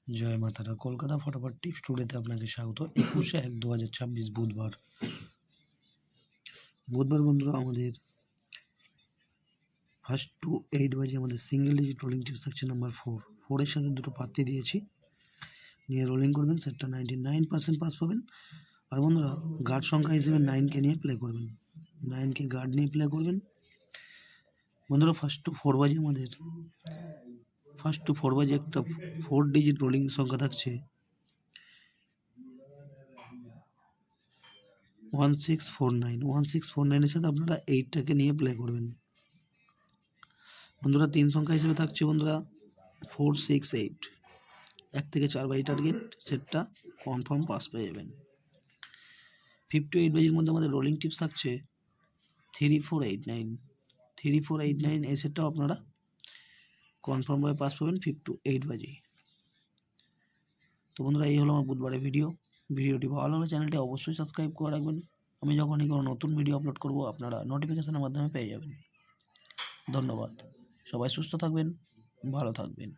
জয় মাতারা। কলকাতা ফটাফট টিপস টুডেতে আপনাকে স্বাগত। 21/1/2026 বুধবার বন্ধুরা, আমাদের ফার্স্ট টু 8 বাজে আমাদের সিঙ্গেল ডিজিট রোলিং টিপস থাকছে নাম্বার 4 এর সাথে দুটো পাত্তি দিয়েছি, নিয়ে রোলিং করবেন। সেটটা 99% পাস পাবেন। আর বন্ধুরা, গার্ড সংখ্যা হিসেবে 9কে নিয়ে প্লে করবেন, 9কে গার্ড নিয়ে প্লে করবেন। বন্ধুরা, ফার্স্ট টু 4 বাজে একটা 4 ডিজিট রোলিং সংখ্যা থাকছে 1649 এর সাথে আপনারা 8টাকে নিয়ে প্লে করবেন। বন্ধুরা, 3 সংখ্যা হিসেবে থাকছে বন্ধুরা 468, 1 থেকে 4 বাই টার্গেট, সেটটা কনফার্ম পাস পেয়ে যাবেন। 5 to 8 বাজির মধ্যে আমাদের রোলিং টিপস থাকছে 3489 এই সেটটাও আপনারা কনফার্ম ভাবে পাস পাবেন 5 to 8 বাজে। তো বন্ধুরা, এই হলো আমার বুধবারের ভিডিওটি ভালো লাগলে চ্যানেলটি অবশ্যই সাবস্ক্রাইব করে রাখবেন। আমি যখনই কোনো নতুন ভিডিও আপলোড করব আপনারা নোটিফিকেশনের মাধ্যমে পেয়ে যাবেন। ধন্যবাদ। সবাই সুস্থ থাকবেন, ভালো থাকবেন।